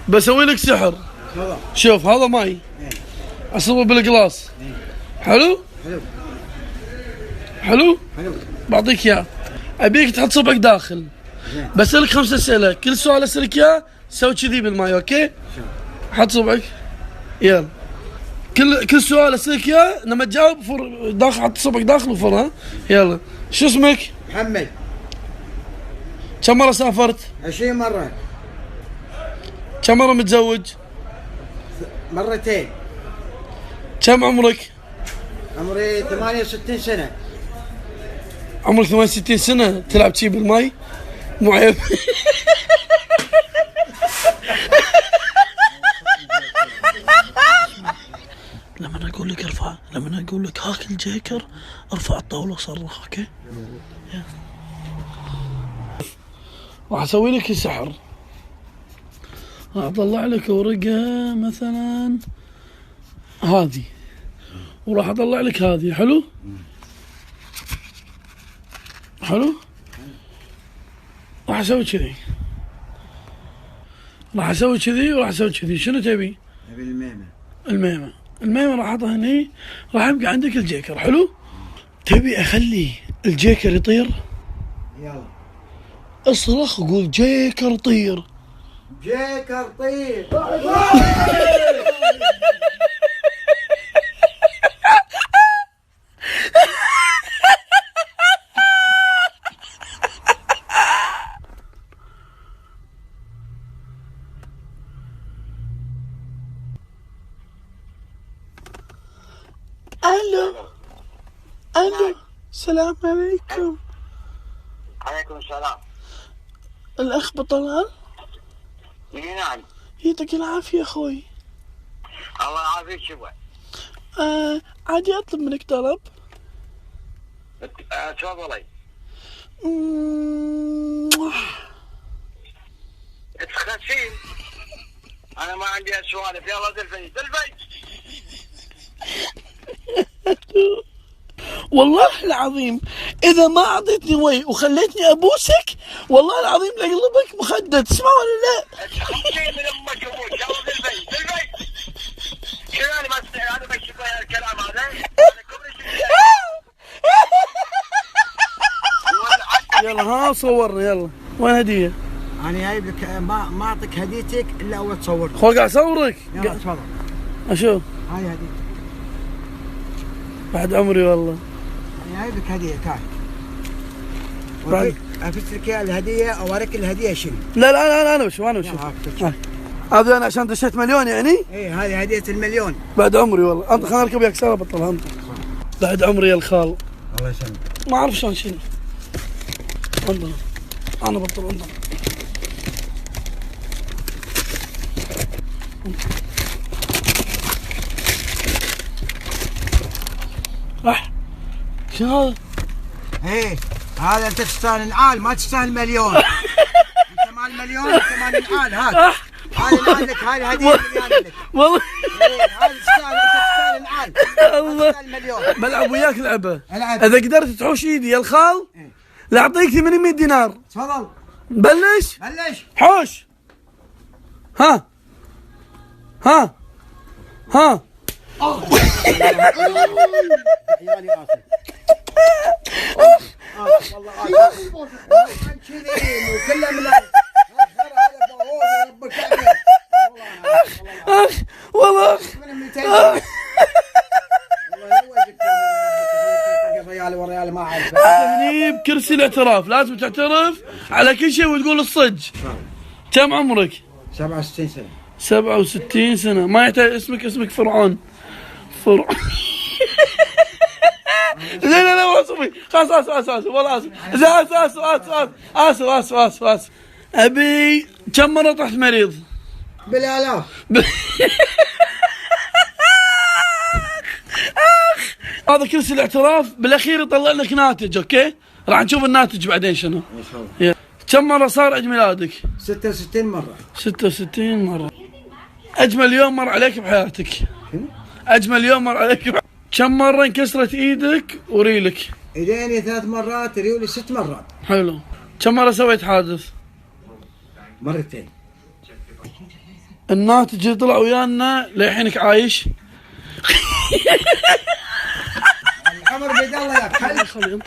بسوي لك سحر. شوف هذا ماي اصبه بالقلاص. حلو؟ حلو؟ بعطيك اياه. ابيك تحط صبعك داخل. بسألك 5 اسئله، كل سؤال اسالك اياه سوي كذي بالماي، اوكي؟ حط صبعك. يلا. كل سؤال اسالك اياه لما تجاوب داخل، حط صبعك داخل وفر. ها؟ يلا. شو اسمك؟ محمد. كم مرة سافرت؟ 20 مرة. كم مرة متزوج؟ مرتين. كم عمرك؟ عمري 68 سنة. عمرك 68 سنة تلعب شي بالماي؟ مو عيب. لما اقول لك ارفع، لما اقول لك هاك الجيكر ارفع الطاولة وصرخ، اوكي؟ راح اسوي لك سحر. راح اطلع لك ورقة مثلا هذه، وراح اطلع لك هذه. حلو؟ حلو؟ راح اسوي كذي، راح اسوي كذي وراح اسوي كذي. شنو تبي؟ ابي الميمة. الميمة راح احطها هني، راح يبقى عندك الجيكر. حلو؟ تبي اخلي الجيكر يطير؟ يلا اصرخ قول جيكر طير. جيكر طير. الو السلام عليكم. عليكم السلام. الاخ بطلال؟ نعم. يعطيك العافية اخوي. الله يعافيك. شبه عادي اطلب منك طلب؟ تفضلي. تخسين. انا ما عندي سوالف. يلا دلفي. والله العظيم اذا ما اعطيتني وي وخليتني ابوسك والله العظيم لاقلبك مخدة. تسمع ولا لا؟ تخسين من امك وابوك. يلا دلفي. شنو انا ما استحي انا بشوف الكلام هذا؟ يلا ها صورنا. يلا وين هدية؟ انا جايب لك ما اعطيك هديتك الا اول تصور. خو قاعد اصورك. يلا تفضل. اشوف. هاي هديتك. بعد عمري والله. انا جايب لك هدية. تعال. بعد افسرك اياها الهدية، اوريك الهدية شنو. لا انا وش هذا انا عشان دشيت مليون يعني؟ ايه هذه هدية المليون. بعد عمري والله. انت خليني اركب وياك سيارة بطلها انت. بعد عمري يا الخال. الله يسلمك. ما اعرف شلون شنو. انظر انا بطل. انظر شنو هذا؟ ايه هذا انت تستاهل نعال، ما تستاهل مليون. انت مال مليون، انت مال نعال. هذا نعال لك، هذه هديه مليون لك والله. ايه هذا تستاهل، انت تستاهل نعال. الله تستاهل مليون. بلعب وياك لعبه. العب. اذا قدرت تحوش ايدي يا الخال لا اعطيك 800 دينار. تفضل. بلش. حوش. ها عيالي اسف. والله اسف. كذي وكله من والله ريالي وريالي ما اعرف. هني بكرسي الاعتراف لازم تعترف على كل شيء وتقول الصج. كم عمرك؟ 67 سنة. 67 سنة. ما يحتاج اسمك فرعون. لا والله خلاص اسف والله اسف. ابي كم مرة طحت مريض؟ بالالاف. هذا كرسي الاعتراف بالاخير يطلع لك ناتج. اوكي راح نشوف الناتج بعدين شنو ان شاء الله. كم مرة صار عيد ميلادك؟ 66 مرة. 66 مرة. اجمل يوم مر عليك بحياتك. اجمل يوم مر عليك كم مرة انكسرت ايدك وريلك؟ ايديني 3 مرات، ريولي 6 مرات. حلو. كم مرة سويت حادث؟ مرتين. الناتج اللي طلع ويانا للحينك عايش. الحمر بيد الله يا كلب. خلي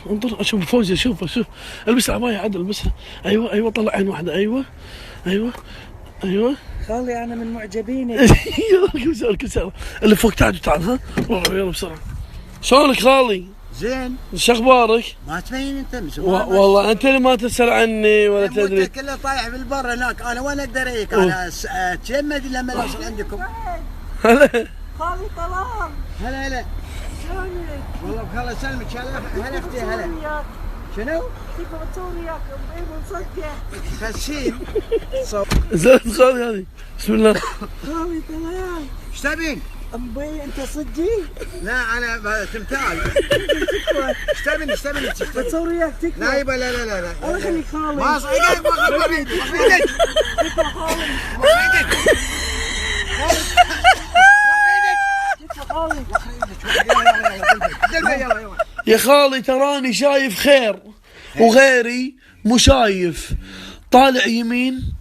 انطر اشوف فوزي، اشوف البس العباية عدل البسها. ايوه طلع عين واحدة. ايوه خالي انا من معجبينك. يلا كل سنة اللي فوق تعال ها يلا بسرعة. شلونك خالي؟ زين. شو اخبارك؟ ما تبين انت من والله انت اللي ما تسأل عني ولا تدري. انت كله طايح بالبر هناك، انا وين اقدر اجيك؟ انا اتجمد لما اوصل عندكم. هلا خالي طلال. هلا شلونك؟ والله بخير سلمك. هلا اختي هلا. شنو؟ تبغى تصور وياك مصدقه. خسين. زين خالي هذه بسم الله. خالي طلال. ايش تبين؟ امبي انت صدقي؟ لا انا تمثال. ايش تبين بتصور وياك تكفى. لا يبا لا الله يخليك خالي. ما صدقك ما ايدك تكفى خالي. يا خالي تراني شايف خير وغيري مو شايف، طالع يمين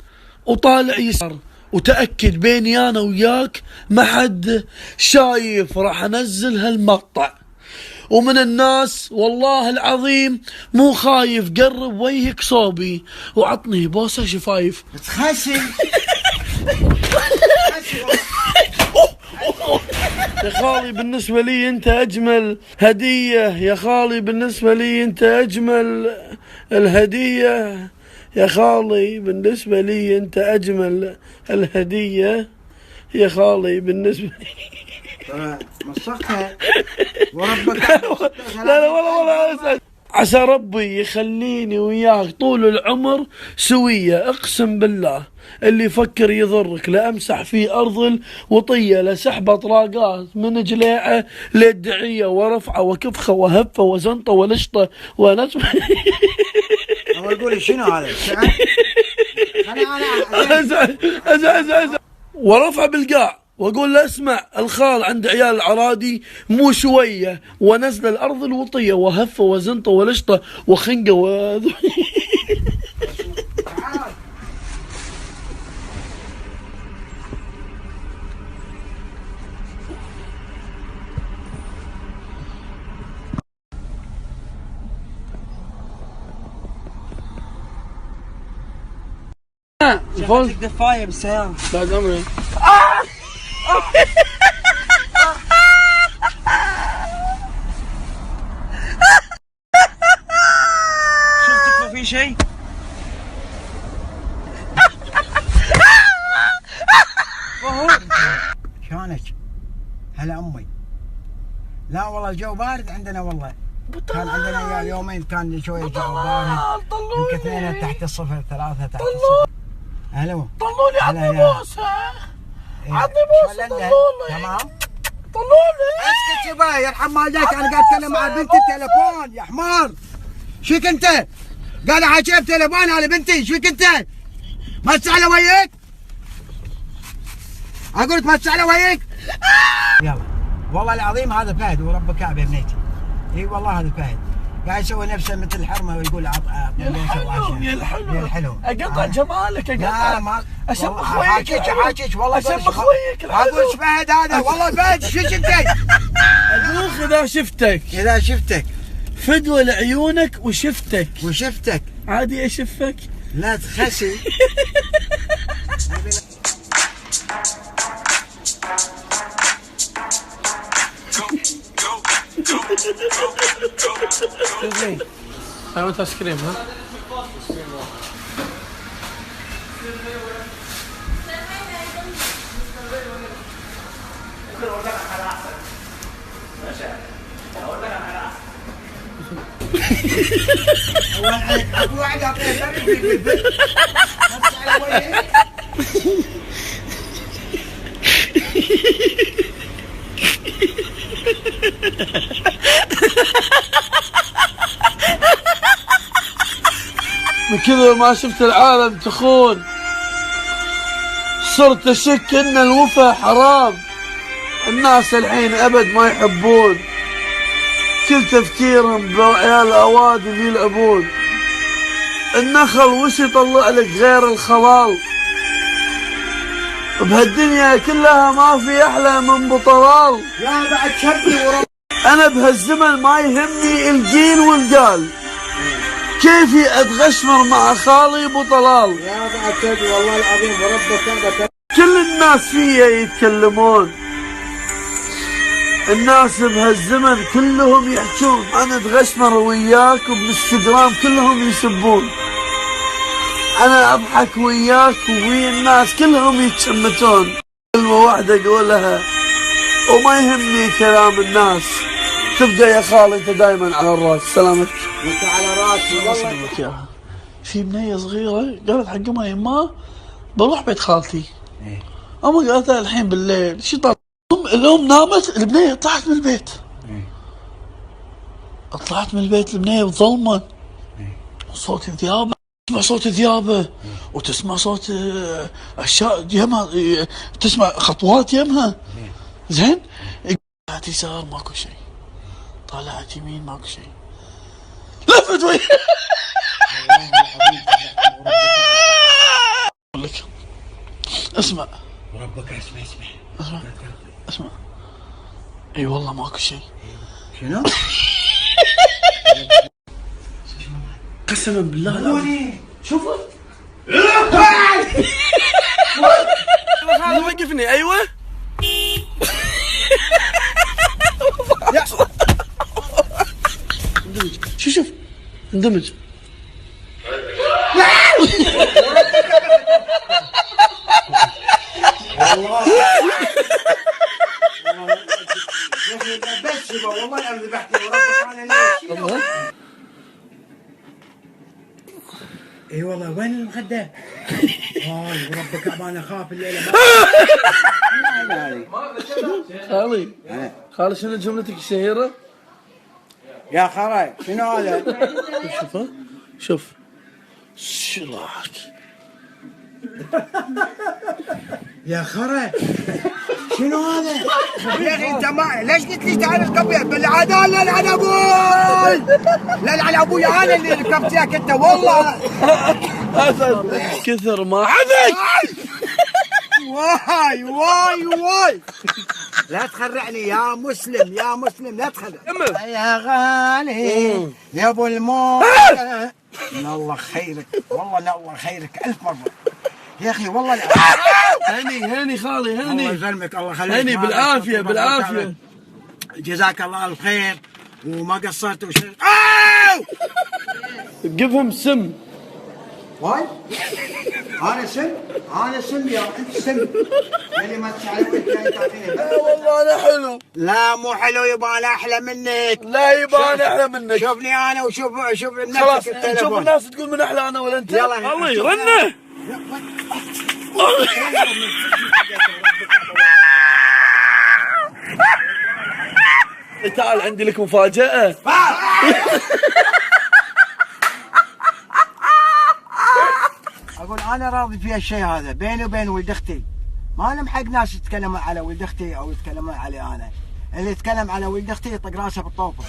وطالع يسار، وتأكد بيني انا وياك ما حد شايف. راح انزل هالمقطع ومن الناس والله العظيم مو خايف، قرب وجهك صوبي وعطني بوسه شفايف. تخسي. يا خالي بالنسبة لي انت اجمل هدية، يا خالي بالنسبة لي انت اجمل الهدية، يا خالي بالنسبة لي انت اجمل الهدية، يا خالي بالنسبة لي. مسختها وربك. لا والله عسى ربي يخليني وياك طول العمر سوية. اقسم بالله اللي يفكر يضرك لامسح في ارض الوطية، لسحبة طراقات من جليعه للدعية ورفعه وكفخه وهفه وزنطه ولشطه ونسمه. اول قولي شنو هذا؟ ازعز ورفع بالقاع واقول له اسمع الخال عند عيال العرادي مو شويه، ونزل الارض الوطيه وهفه وزنطه ولشطه وخنقه شغلتك دفايه بالسياره. بعد عمري. شفتك في شيء؟ شلونك؟ هلا امي. لا والله الجو بارد عندنا والله. كان عندنا يومين كان شويه جو بارد. يمكن 2 تحت الصفر 3 تحت الصفر. الو طلولي عطني بوسه. عطني بوسه طلولي. تمام طلولي. اسكت يبا يرحم والديك، انا قاعد اتكلم مع بنتي التليفون يا حمار. شيك انت؟ قاعد احكي بتليفون على بنتي، شيك انت؟ ما تسأله وياك؟ اقول لك ما تسأله وياك؟ يلا والله العظيم هذا فهد ورب الكعبه يا بنيتي. اي والله هذا فهد قاعد يسوي نفسه مثل الحرمه ويقول اعطني يا الحلو يا الحلو. اقطع جمالك لا ما اشمخ وياك حاجيك والله اشمخ وياك اقول ايش فهد هذا والله فهد شو شفتك؟ ادوخ اذا شفتك فدوى لعيونك وشفتك عادي اشفك. لا تخسي. I want ice cream, huh? من كثر ما شفت العالم تخون صرت اشك ان الوفا حرام. الناس الحين ابد ما يحبون، كل تفكيرهم بعيال الاوادم يلعبون. النخل وش يطلع لك غير الخلال؟ بهالدنيا كلها ما في احلى من ابو طلال. يا بعد شبني ورب. انا بهالزمن ما يهمني الجيل والقال، كيفي اتغشمر مع خالي ابو طلال. يا بعد شبني والله العظيم وربك هذا. كل الناس فيا يتكلمون، الناس بهالزمن كلهم يحجون، انا اتغشمر وياك وبالانستغرام كلهم يسبون، انا اضحك وياك ويا الناس كلهم يتشمتون. كلمة واحدة اقولها وما يهمني كلام الناس، تبقى يا خالي انت دايما على الراس. سلامتك. انت على راسي والله. ياها في بنية صغيرة قالت حق امها يما بروح بيت خالتي. اما قالت لها الحين بالليل شو طلع؟ الام نامت، البنية طلعت من البيت. طلعت من البيت البنية بظلمة، صوت ذيابة، تسمع صوت ذيابة وتسمع صوت اشياء يمها، تسمع خطوات يمها. زين طلعت يسار ماكو شيء، طلعت يمين ماكو شيء، لفت ويا لك اسمع وربك اسمع. اي والله ماكو شيء. شنو؟ قسما بالله العظيم. شوفوا وقفني. ايوه شوف اندمج. بس والله انا ذبحتني وربك انا ليش؟ اي والله وين المخده؟ وربك انا اخاف الليله. خالي خالي شنو جملتك الشهيرة؟ يا خراي شنو هذا؟ شوف شوف شلاك يا خراي شنو هذا؟ يا اخي انت ما ليش قلت لي تعال اركب بالعاده؟ لا لعن ابوي، لا لعن ابوي انا اللي ركبت لك انت والله. كثر ما حدك. واي لا تخرعني يا مسلم، يا مسلم لا تخرع يا غالي يا ابو الموت. الله خيرك والله، الله خيرك الف مره يا اخي والله. هني خالي الله هني يسلمك، الله يخليك. هني بالعافيه بالعافيه. جزاك الله الخير وما قصرت وشيء. قفهم سم. واي انا سم يا انت سم يعني ما تعرف تعطيني. لا والله انا حلو. لا مو حلو يبا، انا احلى منك. لا يبا انا احلى منك. شوفني انا وشوف خلاص نفسك التليفون. شوف الناس تقول من احلى انا ولا انت. يلا الله يرنه. تعال عندي لك مفاجأة. اقول انا راضي في الشيء هذا بيني وبين ولد اختي، ما لهم حق ناس يتكلمون على ولد اختي او يتكلمون علي انا. اللي يتكلم على ولد اختي يطق راسه بالطوفه.